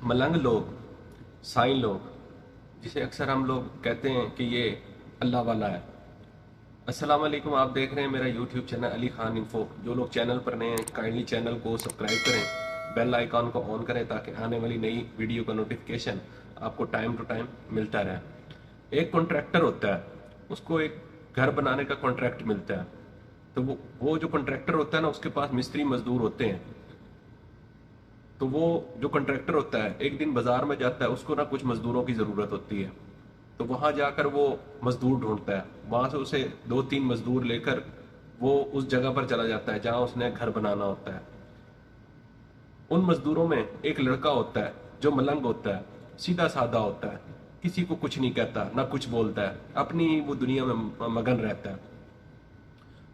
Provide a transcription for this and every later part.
ملنگ لوگ، سائن لوگ، جسے اکثر ہم لوگ کہتے ہیں کہ یہ اللہ والا ہے۔ السلام علیکم، آپ دیکھ رہے ہیں میرا YouTube channel Ali Khan info. جو لوگ چینل پر نئے ہیں کائنڈلی چینل کو سبسکرائب کریں، بیل آئیکن کو آن کریں تاکہ آنے والی نئی ویڈیو کا نوٹیفیکیشن آپ کو ٹائم ٹو ٹائم ملتا رہے۔ ایک کانٹریکٹر ہوتا ہے، اس کو ایک گھر بنانے کا کانٹریکٹ ملتا ہے، تو وہ جو کانٹریکٹر ہوتا ہے نا، اس کے پاس مستری مزدور ہوتے ہیں۔ تو وہ جو کنٹریکٹر ہوتا ہے ایک دن بازار میں جاتا ہے، اس کو نا کچھ مزدوروں کی ضرورت ہوتی ہے، تو وہاں جا کر وہ مزدور ڈھونڈتا ہے، وہاں سے اسے دو تین مزدور لے کر وہ اس جگہ پر چلا جاتا ہے جہاں اس نے گھر بنانا ہوتا ہے۔ ان مزدوروں میں ایک لڑکا ہوتا ہے جو ملنگ ہوتا ہے، سیدھا سادہ ہوتا ہے، کسی کو کچھ نہیں کہتا نہ کچھ بولتا ہے، اپنی وہ دنیا میں مگن رہتا ہے۔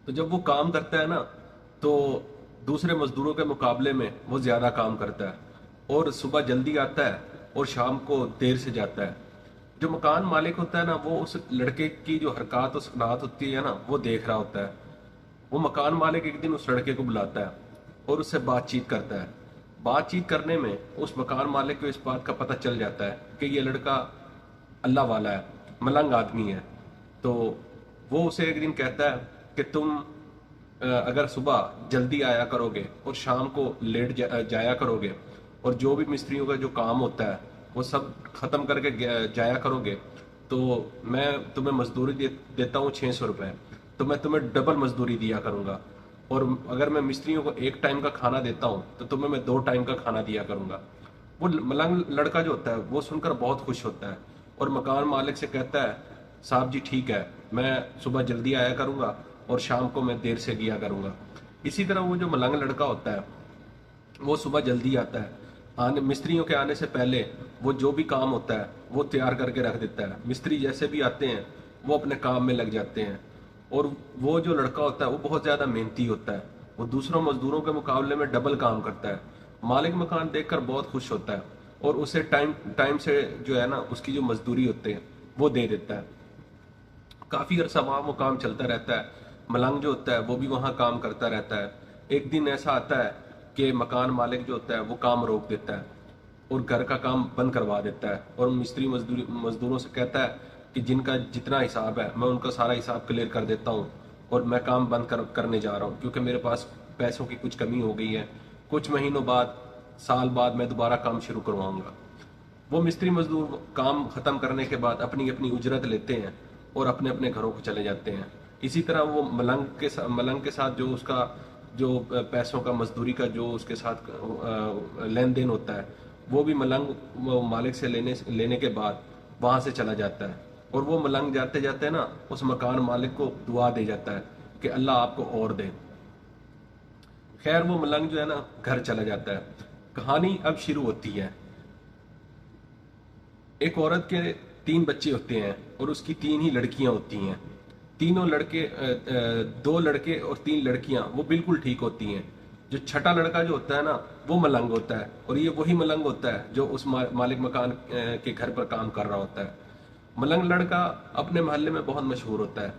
تو جب وہ کام کرتا ہے نا، تو دوسرے مزدوروں کے مقابلے میں وہ زیادہ کام کرتا ہے، اور صبح جلدی آتا ہے اور شام کو دیر سے جاتا ہے۔ جو مکان مالک ہوتا ہے نا، وہ اس لڑکے کی جو حرکات و سکنات ہوتی ہے نا، وہ دیکھ رہا ہوتا ہے۔ وہ مکان مالک ایک دن اس لڑکے کو بلاتا ہے اور اس سے بات چیت کرتا ہے۔ بات چیت کرنے میں اس مکان مالک کو اس بات کا پتہ چل جاتا ہے کہ یہ لڑکا اللہ والا ہے، ملنگ آدمی ہے۔ تو وہ اسے ایک دن کہتا ہے کہ تم اگر صبح جلدی آیا کرو گے اور شام کو لیٹ جایا کرو گے، اور جو بھی مستریوں کا جو کام ہوتا ہے وہ سب ختم کر کے جایا کرو گے، تو میں تمہیں مزدوری دیتا ہوں 600 روپے، تو میں تمہیں ڈبل مزدوری دیا کروں گا۔ اور اگر میں مستریوں کو ایک ٹائم کا کھانا دیتا ہوں تو تمہیں میں 2 ٹائم کا کھانا دیا کروں گا۔ وہ ملنگ لڑکا جو ہوتا ہے وہ سن کر بہت خوش ہوتا ہے، اور مکان مالک سے کہتا ہے صاحب جی ٹھیک ہے، میں صبح جلدی آیا کروں گا اور شام کو میں دیر سے گیا کروں گا۔ اسی طرح وہ جو ملنگ لڑکا ہوتا ہے وہ صبح جلدی آتا ہے، مستریوں کے آنے سے پہلے وہ جو بھی کام ہوتا ہے وہ تیار کر کے رکھ دیتا ہے۔ مستری جیسے بھی آتے ہیں وہ اپنے کام میں لگ جاتے ہیں، اور وہ جو لڑکا ہوتا ہے وہ بہت زیادہ محنتی ہوتا ہے، وہ دوسروں مزدوروں کے مقابلے میں ڈبل کام کرتا ہے۔ مالک مکان دیکھ کر بہت خوش ہوتا ہے اور اسے ٹائم سے جو ہے نا اس کی جو مزدوری ہوتے ہیں وہ دے دیتا ہے۔ کافی عرصہ وہاں وہ کام چلتا رہتا ہے، ملنگ جو ہوتا ہے وہ بھی وہاں کام کرتا رہتا ہے۔ ایک دن ایسا آتا ہے کہ مکان مالک جو ہوتا ہے وہ کام روک دیتا ہے اور گھر کا کام بند کروا دیتا ہے، اور مستری مزدوروں سے کہتا ہے کہ جن کا جتنا حساب ہے میں ان کا سارا حساب کلیئر کر دیتا ہوں، اور میں کام بند کرنے جا رہا ہوں کیونکہ میرے پاس پیسوں کی کچھ کمی ہو گئی ہے، کچھ مہینوں بعد، سال بعد میں دوبارہ کام شروع کرواؤں گا۔ وہ مستری مزدور کام ختم کرنے کے بعد اپنی اپنی اجرت لیتے ہیں اور اپنے اپنے گھروں کو چلے جاتے ہیں۔ اسی طرح وہ ملنگ کے ساتھ جو اس کا جو پیسوں کا مزدوری کا جو اس کے ساتھ لین دین ہوتا ہے، وہ بھی ملنگ وہ مالک سے لینے کے بعد وہاں سے چلا جاتا ہے، اور وہ ملنگ جاتے جاتے نا اس مکان مالک کو دعا دے جاتا ہے کہ اللہ آپ کو اور دے۔ خیر وہ ملنگ جو ہے نا گھر چلا جاتا ہے۔ کہانی اب شروع ہوتی ہے۔ ایک عورت کے 3 بچے ہوتے ہیں اور اس کی 3 ہی لڑکیاں ہوتی ہیں۔ تینوں لڑکے 2 لڑکے اور 3 لڑکیاں وہ بالکل ٹھیک ہوتی ہیں۔ جو چھٹا لڑکا جو ہوتا ہے نا وہ ملنگ ہوتا ہے، اور یہ وہی ملنگ ہوتا ہے جو اس مالک مکان کے گھر پر کام کر رہا ہوتا ہے۔ ملنگ لڑکا اپنے محلے میں بہت مشہور ہوتا ہے۔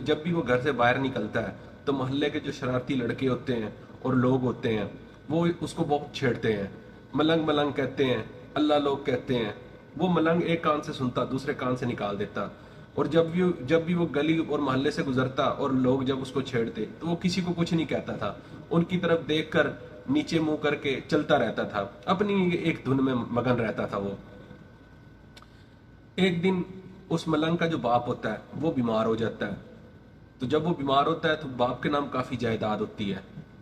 جب بھی وہ گھر سے باہر نکلتا ہے تو محلے کے جو شرارتی لڑکے ہوتے ہیں اور لوگ ہوتے ہیں وہ اس کو بہت چھیڑتے ہیں، ملنگ ملنگ کہتے ہیں، اللہ لوگ کہتے ہیں۔ وہ ملنگ ایک کان سے سنتا دوسرے کان سے نکال دیتا، اور جب بھی وہ گلی اور محلے سے گزرتا اور لوگ جب اس کو چھیڑتے تو وہ کسی کو کچھ نہیں کہتا تھا، ان کی طرف دیکھ کر نیچے منہ کر کے چلتا رہتا تھا، اپنی ایک دھن میں مگن رہتا تھا وہ۔ ایک دن اس ملنگ کا جو باپ ہوتا ہے وہ بیمار ہو جاتا ہے، تو جب وہ بیمار ہوتا ہے تو باپ کے نام کافی جائیداد ہوتی ہے،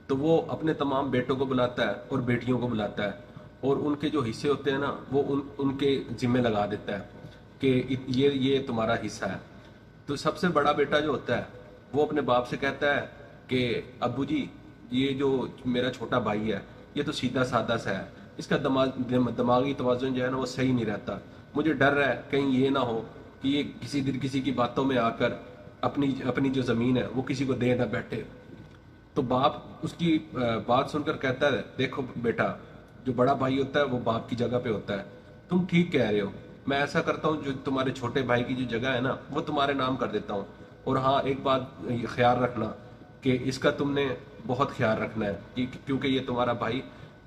تو وہ اپنے تمام بیٹوں کو بلاتا ہے اور بیٹیوں کو بلاتا ہے، اور ان کے جو حصے ہوتے ہیں نا وہ ان کے ذمہ لگا دیتا ہے کہ یہ تمہارا حصہ ہے۔ تو سب سے بڑا بیٹا جو ہوتا ہے وہ اپنے باپ سے کہتا ہے کہ ابو جی، یہ جو میرا چھوٹا بھائی ہے یہ تو سیدھا سادہ سا ہے، اس کا دماغی توازن جو ہے نا وہ صحیح نہیں رہتا، مجھے ڈر ہے کہیں یہ نہ ہو کہ یہ کسی دن کسی کی باتوں میں آ کر اپنی جو زمین ہے وہ کسی کو دے نہ بیٹھے۔ تو باپ اس کی بات سن کر کہتا ہے دیکھو بیٹا، جو بڑا بھائی ہوتا ہے وہ باپ کی جگہ پہ ہوتا ہے، تم ٹھیک کہہ رہے ہو، میں ایسا کرتا ہوں جو تمہارے چھوٹے بھائی کی جو جگہ ہے نا وہ تمہارے نام کر دیتا ہوں، اور ہاں ایک بات خیال رکھنا کہ اس کا تم نے بہت خیال رکھنا ہے کیونکہ یہ تمہارا بھائی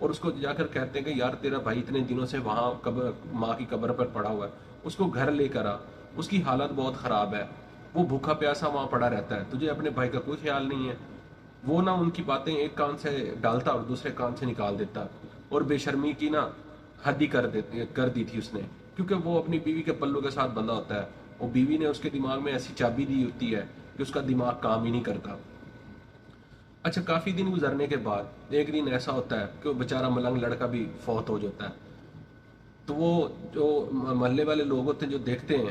اور اس کو جا کر کہتے ہیں کہ یار تیرا بھائی اتنے دنوں سے وہاں قبر ماں کی قبر پر پڑا ہوا ہے، اس کو گھر لے کر آ، اس کی حالت بہت خراب ہے، وہ بھوکا پیاسا وہاں پڑا رہتا ہے، تجھے اپنے بھائی کا کوئی خیال نہیں ہے۔ وہ نہ ان کی باتیں ایک کان سے ڈالتا اور دوسرے کان سے نکال دیتا، اور بے شرمی کی نا حد ہی کر دی تھی اس نے، کیونکہ وہ اپنی بیوی کے پلوں کے ساتھ بندھا ہوتا ہے، اور بیوی نے اس کے دماغ میں ایسی چابی دی ہوتی ہے کہ اس کا دماغ کام ہی نہیں کرتا۔ اچھا، کافی دن گزرنے کے بعد ایک دن ایسا ہوتا ہے کہ وہ بیچارہ ملنگ لڑکا بھی فوت ہو جاتا ہے۔ تو وہ جو محلے والے لوگ ہوتے ہیں جو دیکھتے ہیں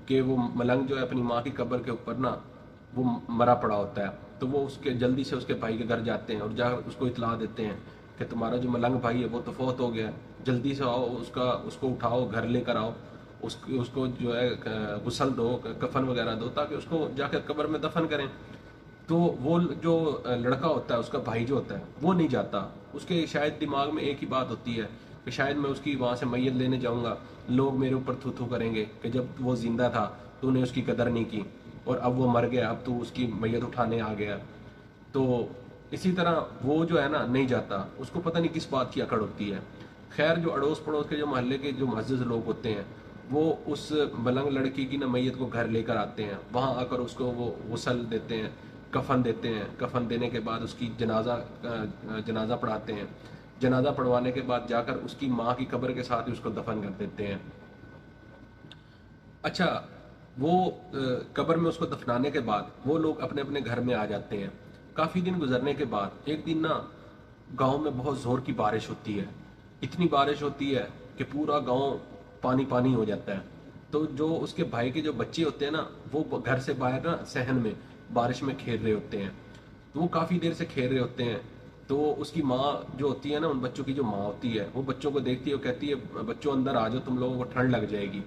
کہ وہ ملنگ جو ہے اپنی ماں کی قبر کے اوپر نا وہ مرا پڑا ہوتا ہے، تو وہ اس کے جلدی سے اس کے بھائی کے گھر جاتے ہیں اور جا اس کو اطلاع دیتے ہیں کہ تمہارا جو ملنگ بھائی ہے وہ تو فوت ہو گیا ہے، جلدی سے آؤ، اس کو اٹھاؤ، گھر لے کر آؤ، اس کو جو ہے غسل دو، کفن وغیرہ دو، تاکہ اس کو جا کر قبر میں دفن کریں۔ تو وہ جو لڑکا ہوتا ہے، اس کا بھائی جو ہوتا ہے، وہ نہیں جاتا۔ اس کے شاید دماغ میں ایک ہی بات ہوتی ہے کہ شاید میں اس کی وہاں سے میت لینے جاؤں گا، لوگ میرے اوپر تھو تھو کریں گے کہ جب وہ زندہ تھا تو نے اس کی قدر نہیں کی، اور اب وہ مر گیا، اب تو اس کی میت اٹھانے آ گیا۔ تو اسی طرح وہ جو ہے نا نہیں جاتا، اس کو پتہ نہیں کس بات کی اکڑ ہوتی ہے۔ خیر، جو اڑوس پڑوس کے جو محلے کے جو معزز لوگ ہوتے ہیں، وہ اس ملنگ لڑکی کی نا میت کو گھر لے کر آتے ہیں، وہاں آ کر اس کو وہ غسل دیتے ہیں، کفن دیتے ہیں، کفن دینے کے بعد اس کی جنازہ پڑھاتے ہیں، جنازہ پڑھوانے کے بعد جا کر اس کی ماں کی قبر کے ساتھ ہی اس کو دفن کر دیتے ہیں۔ اچھا، وہ قبر میں اس کو دفنانے کے بعد وہ لوگ اپنے اپنے گھر میں آ جاتے ہیں۔ کافی دن گزرنے کے بعد ایک دن نا گاؤں میں بہت زور کی بارش ہوتی ہے، اتنی بارش ہوتی ہے کہ پورا گاؤں پانی پانی ہو جاتا ہے۔ تو جو اس کے بھائی کے جو بچے ہوتے ہیں نا، وہ گھر سے باہر نا صحن میں بارش میں کھیل رہے ہوتے ہیں، تو وہ کافی دیر سے کھیل رہے ہوتے ہیں۔ تو اس کی ماں جو ہوتی ہے نا، ان بچوں کی جو ماں ہوتی ہے، وہ بچوں کو دیکھتی ہے، وہ کہتی ہے بچوں اندر آ جاؤ، تم لوگوں کو ٹھنڈ لگ جائے گی۔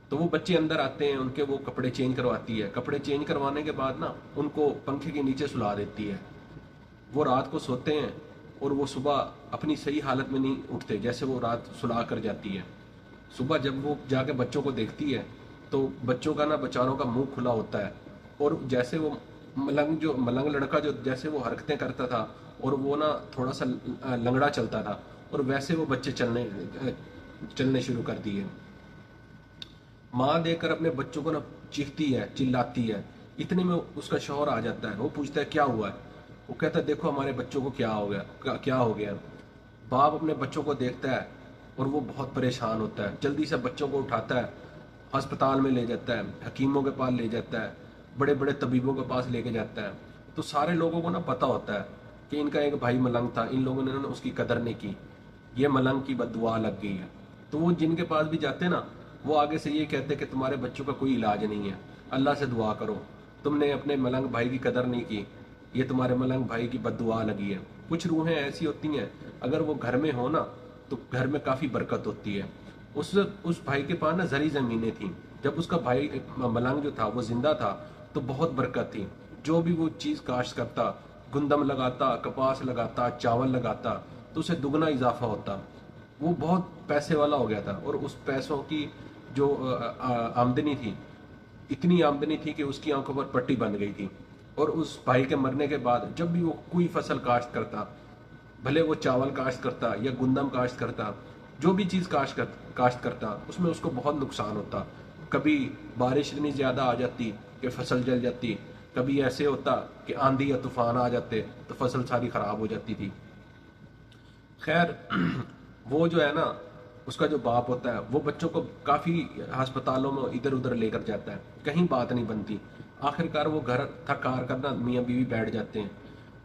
تو وہ بچے اندر آتے ہیں، ان کے وہ کپڑے چینج کرواتی ہے، کپڑے چینج کروانے کے بعد نا ان کو پنکھے کے نیچے سلا دیتی ہے۔ وہ رات کو سوتے ہیں اور وہ صبح اپنی صحیح حالت میں نہیں اٹھتے، جیسے وہ رات سلا کر جاتی ہے۔ صبح جب وہ جا کے بچوں کو دیکھتی ہے تو بچوں کا نا بچاروں کا منہ کھلا ہوتا ہے، اور جیسے وہ ملنگ لڑکا جو جیسے وہ حرکتیں کرتا تھا اور وہ نا تھوڑا سا لنگڑا چلتا تھا، اور ویسے وہ بچے چلنے شروع کر دیے۔ ماں دیکھ کر اپنے بچوں کو نا چیختی ہے، چلاتی ہے، اتنے میں اس کا شوہر آ جاتا ہے۔ وہ پوچھتا ہے کیا ہوا ہے؟ وہ کہتا ہے دیکھو ہمارے بچوں کو کیا ہو گیا، کیا ہو گیا۔ باپ اپنے بچوں کو دیکھتا ہے اور وہ بہت پریشان ہوتا ہے، جلدی سے بچوں کو اٹھاتا ہے، ہسپتال میں لے جاتا ہے، حکیموں کے پاس لے جاتا ہے، بڑے بڑے طبیبوں کے پاس لے کے جاتا ہے۔ تو سارے لوگوں کو نا پتہ ہوتا ہے کہ ان کا ایک بھائی ملنگ تھا، ان لوگوں نے نا اس کی قدر نہیں کی، یہ ملنگ کی بد دعا لگ گئی ہے۔ تو وہ جن کے پاس بھی جاتے نا، وہ آگے سے یہ کہتے کہ تمہارے بچوں کا کوئی علاج نہیں ہے، اللہ سے دعا کرو، تم نے اپنے ملنگ بھائی کی قدر نہیں کی، یہ تمہارے ملنگ بھائی کی بد دعا لگی ہے۔ کچھ روحیں ایسی ہوتی ہیں، اگر وہ گھر میں ہو نا تو گھر میں کافی برکت ہوتی ہے۔ اس بھائی کے پاس نا زرعی زمینیں تھیں، جب اس کا بھائی ملنگ جو تھا وہ زندہ تھا تو بہت برکت تھی، جو بھی وہ چیز کاشت کرتا، گندم لگاتا، کپاس لگاتا، چاول لگاتا، تو اسے دگنا اضافہ ہوتا۔ وہ بہت پیسے والا ہو گیا تھا، اور اس پیسوں کی جو آمدنی تھی، اتنی آمدنی تھی کہ اس کی آنکھوں پر پٹی بن گئی تھی۔ اور اس بھائی کے مرنے کے بعد جب بھی وہ کوئی فصل کاشت کرتا، بھلے وہ چاول کاشت کرتا یا گندم کاشت کرتا، جو بھی چیز کاشت کرتا، اس میں اس کو بہت نقصان ہوتا۔ کبھی بارش اتنی زیادہ آ جاتی کہ فصل جل جاتی، کبھی ایسے ہوتا کہ آندھی یا طوفان آ جاتے تو فصل ساری خراب ہو جاتی تھی۔ خیر، وہ جو ہے نا اس کا جو باپ ہوتا ہے وہ بچوں کو کافی ہسپتالوں میں ادھر ادھر لے کر جاتا ہے، کہیں بات نہیں بنتی۔ آخرکار وہ گھر تھک ہار کر نا میاں بیوی بیٹھ جاتے ہیں۔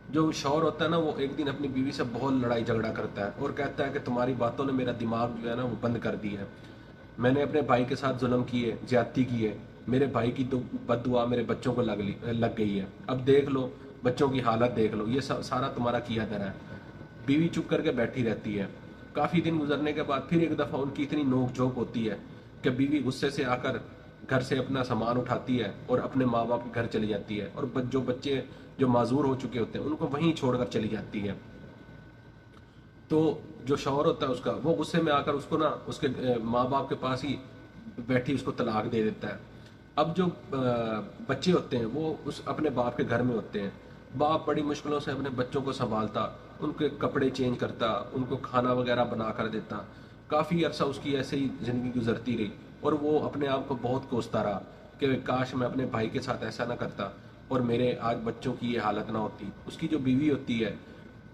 جو شوہر ہوتا ہے نا، وہ ایک دن اپنی بیوی سے بہت لڑائی جھگڑا کرتا ہے اور کہتا ہے کہ تمہاری باتوں نے میرا دماغ جو ہے نا وہ بند کر دیا ہے، میں نے اپنے بھائی کے ساتھ ظلم کیے، زیادتی کی ہے، میرے بھائی کی بد دعا میرے بچوں کو لگ گئی ہے، اب دیکھ لو بچوں کی حالت دیکھ لو، یہ سارا تمہارا کیا دھرا ہے۔ بیوی چپ کر کے بیٹھی رہتی ہے۔ کافی دن گزرنے کے بعد پھر ایک دفعہ ان کی اتنی نوک جھوک ہوتی ہے کہ بیوی غصے سے آ کر گھر سے اپنا سامان اٹھاتی ہے اور اپنے ماں باپ کے گھر چلی جاتی ہے، اور جو بچے جو معذور ہو چکے ہوتے ہیں ان کو وہیں چھوڑ کر چلی جاتی ہے۔ تو جو شوہر ہوتا ہے اس کا، وہ غصے میں آ کر اس کو نا اس کے ماں باپ کے پاس ہی بیٹھی اس کو طلاق دے دیتا ہے۔ اب جو بچے ہوتے ہیں وہ اس اپنے باپ کے گھر میں ہوتے ہیں، باپ بڑی مشکلوں سے اپنے بچوں کو سنبھالتا ان کے کپڑے چینج کرتا، ان کو کھانا وغیرہ بنا کر دیتا. کافی عرصہ اس کی ایسے ہی زندگی گزرتی رہی اور وہ اپنے آپ کو بہت کوستا رہا کہ کاش میں اپنے بھائی کے ساتھ ایسا نہ کرتا اور میرے آج بچوں کی یہ حالت نہ ہوتی. اس کی جو بیوی ہوتی ہے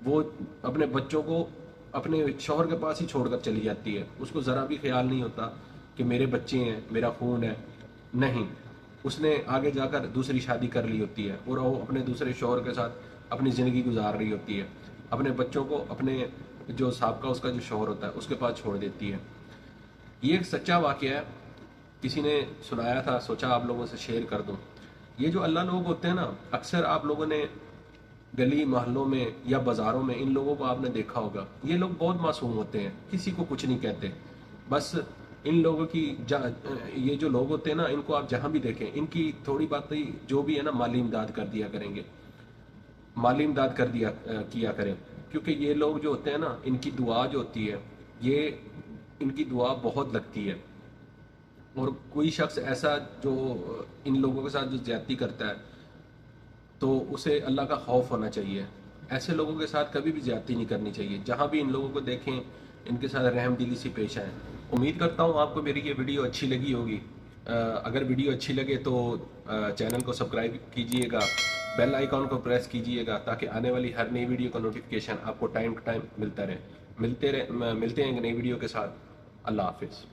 وہ اپنے بچوں کو اپنے شوہر کے پاس ہی چھوڑ کر چلی جاتی ہے. اس کو ذرا بھی خیال نہیں ہوتا کہ میرے بچے ہیں، میرا خون ہے. نہیں، اس نے آگے جا کر دوسری شادی کر لی ہوتی ہے اور وہ اپنے دوسرے شوہر کے ساتھ اپنی زندگی گزار رہی ہوتی ہے. اپنے بچوں کو اپنے جو سابقہ اس کا جو شوہر ہوتا ہے اس کے پاس چھوڑ دیتی ہے. یہ ایک سچا واقعہ ہے، کسی نے سنایا تھا، سوچا آپ لوگوں سے شیئر کر دوں. یہ جو اللہ لوگ ہوتے ہیں نا، اکثر آپ لوگوں نے گلی محلوں میں یا بازاروں میں ان لوگوں کو آپ نے دیکھا ہوگا. یہ لوگ بہت معصوم ہوتے ہیں، کسی کو کچھ نہیں کہتے. بس ان لوگوں کی یہ جو لوگ ہوتے ہیں نا، ان کو آپ جہاں بھی دیکھیں ان کی تھوڑی بات جو بھی ہے نا مالی امداد کر دیا کریں گے، مالی امداد کیا کریں. کیونکہ یہ لوگ جو ہوتے ہیں نا، ان کی دعا جو ہوتی ہے، یہ ان کی دعا بہت لگتی ہے. اور کوئی شخص ایسا جو ان لوگوں کے ساتھ جو زیادتی کرتا ہے تو اسے اللہ کا خوف ہونا چاہیے. ایسے لوگوں کے ساتھ کبھی بھی زیادتی نہیں کرنی چاہیے. جہاں بھی ان لوگوں کو دیکھیں ان کے ساتھ رحم دلی سے پیش آئیں. امید کرتا ہوں آپ کو میری یہ ویڈیو اچھی لگی ہوگی. اگر ویڈیو اچھی لگے تو چینل کو سبسکرائب کیجئے گا، بیل آئیکن کو پریس کیجئے گا تاکہ آنے والی ہر نئی ویڈیو کا نوٹیفیکیشن آپ کو ٹائم ٹو ٹائم ملتا رہے. ملتے ہیں ایک نئی ویڈیو کے ساتھ. اللہ حافظ.